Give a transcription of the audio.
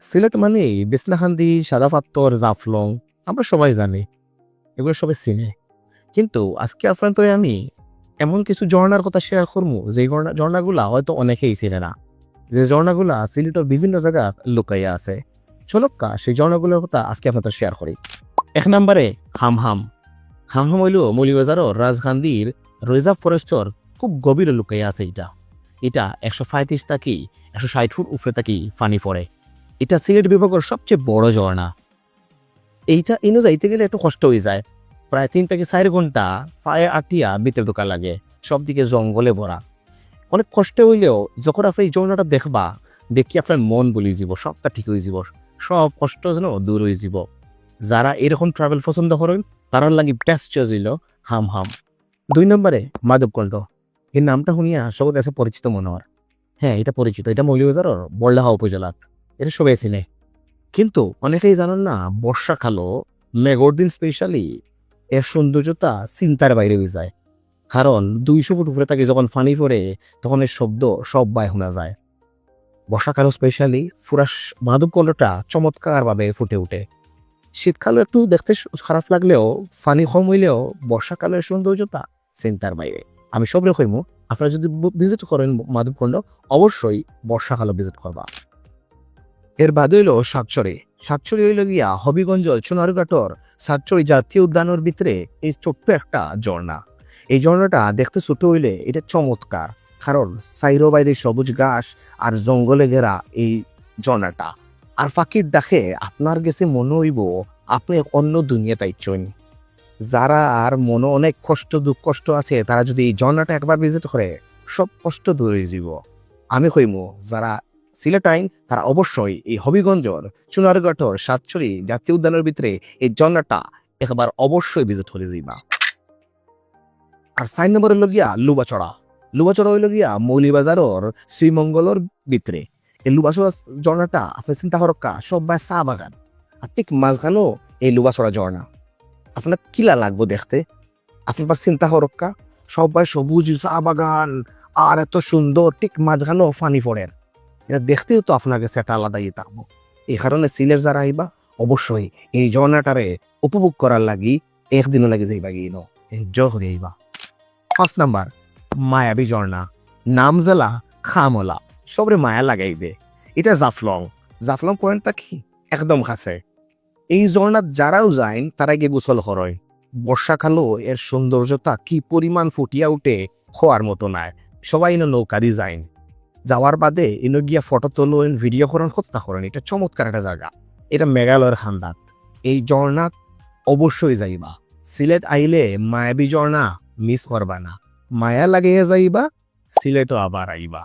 সিলেট মানে বিছনাকান্দি, সাদা পাথর, জাফলং, আমরা সবাই জানি, এগুলো সবাই চিনে। কিন্তু আজকে আপনার তো আমি এমন কিছু ঝর্ণার কথা শেয়ার করবো যে ঝর্ণাগুলা হয়তো অনেকেই চিনে না, যে ঝর্ণাগুলা সিলেটের বিভিন্ন জায়গা লুকাইয়া আছে। চলক্কা সেই ঝর্ণাগুলোর কথা আজকে আপনাদের শেয়ার করি। 1 নম্বরে হামহাম। হামহাম হইল মৌলিবাজারও রাজকান্দির রিজার্ভ ফরেস্টর খুব গভীরে লুকাইয়া আছে। এটা এটা 135 থাকি 160 ফুট উপরে থাকি পানি পড়ে। এটা সিলেট বিভাগের সবচেয়ে বড় ঝর্ণা। এইটা ইনো যাইতে গেলে একটু কষ্ট হয়ে যায়, প্রায় 3 থেকে 4 ঘন্টা পায়ে আটিয়া ভিতরে ঢোকা লাগে। সবদিকে জঙ্গলে ভরা, অনেক কষ্ট হইলেও যখন আপনি এই ঝর্ণাটা দেখবা, দেখি আপনার মন বলি যাব, সবটা ঠিক হয়ে যাব, সব কষ্ট যেন দূর হয়ে যাব। যারা এরকম ট্রাভেল পছন্দ করেন তারার লাগি বেস্ট চয়েস হইল হামহাম। 2 নম্বরে মাধবকুণ্ড। এই নামটা শুনিয়া সব কাছে পরিচিত মনে হয়। হ্যাঁ, এটা পরিচিত, এটা মৌলভীবাজারের বড়লাহা উপজেলাত, এটা সবাই চিনে। কিন্তু অনেকেই জানেন না, বর্ষাকালও মেঘর দিন স্পেশালি এর সৌন্দর্যতা চিন্তার বাইরে হয়ে যায়। কারণ 200 ফুট উপরে থাকে যখন পানি পড়ে, তখন এর শব্দ সব বাই শোনা যায়। বর্ষাকালও স্পেশালি ফুরাস মাধবকুণ্ডটা চমৎকারভাবে ফুটে ওঠে। শীতকালে একটু দেখতে খারাপ লাগলেও, পানি কম হইলেও বর্ষাকালের সৌন্দর্যতা চিন্তার বাইরে। আমি সব রকমও, আপনারা যদি ভিজিট করেন মাধবকুণ্ড, অবশ্যই বর্ষাকালে ভিজিট করবা। এর বাদে হইল সাতচরে। সাতচরি হইল গিয়া হবিগঞ্জ সোনারঘাটর সাতচরি জাতীয় উদ্যানের ভিতরে এই ছোট্ট একটা ঝর্ণা। এই ঝর্ণাটা দেখতে ছোট হইলে এটা চমৎকার, কারণ সাইরো বাইরে সবুজ ঘাস আর জঙ্গলে ঘেরা এই ঝর্ণাটা। আর পাখির ডাকে আপনার গেছে মনে হইব আপনি এক অন্য দুনিয়া তাইছেন। যারা আর মনে অনেক কষ্ট দুঃখ কষ্ট আছে, তারা যদি এই ঝর্ণাটা একবার ভিজিট করে, সব কষ্ট দূর হয়ে যাব। আমি কইমু যারা সিলেটাইন তারা অবশ্যই এই হবিগঞ্জর চুনারঘাটর সাতচরি জাতীয় উদ্যানের ভিতরে এই ঝর্ণাটা একবার অবশ্যই ভিজিট করে যাইবা। আর 4 নম্বর হইল গিয়া লুবাচড়া। লুবাচড়া হইল গিয়া মৌলিবাজারর শ্রীমঙ্গলর ভিতরে। এই লুবাচড়া ঝর্ণাটা আপনি চিন্তা করক্কা, সবাই চা বাগান, আর ঠিক মাঝখানেও এই লুবাচড়া ঝর্ণা। আপনার কিলা লাগবো দেখতে, আপনার চিন্তা করক্কা, সবাই সবুজ চা বাগান আর এত সুন্দর, ঠিক মাঝখানেও ফানি পড়েন। এটা দেখতেও তো আপনার কাছে একটা আলাদা ইয়ে থাকবো। এই কারণে সিলেট যারা আইবা, অবশ্যই এই ঝর্ণাটারে উপভোগ করার লাগি একদিনও লাগে যাইবা গিয়ে এনজয় করে আইবা। 5 নাম্বার মায়াবী ঝর্ণা। নাম জেলা খামলা, সবরে মায়া লাগাইবে। এটা জাফলং। জাফলং পয়েন্টটা কি একদম কাছে। এই ঝর্ণাত যারাও যায় তারা গিয়ে গোসল করে। বর্ষাকালও এর সৌন্দর্যতা কি পরিমাণ ফুটিয়া উঠে, খোয়ার মতো নয়। সবাই নৌকা দিয়ে যায়, যাওয়ার বাদে ইনো গিয়া ফটো তোলেন, ভিডিও করেন, কতটা করেন। এটা চমৎকার একটা জায়গা। এটা মেঘালয়ের খান্দাত। এই ঝর্ণা অবশ্যই যাইবা। সিলেট আইলে মায়াবী ঝর্ণা মিস করবা না। মায়া লাগিয়ে যাইবা, সিলেটও আবার আইবা।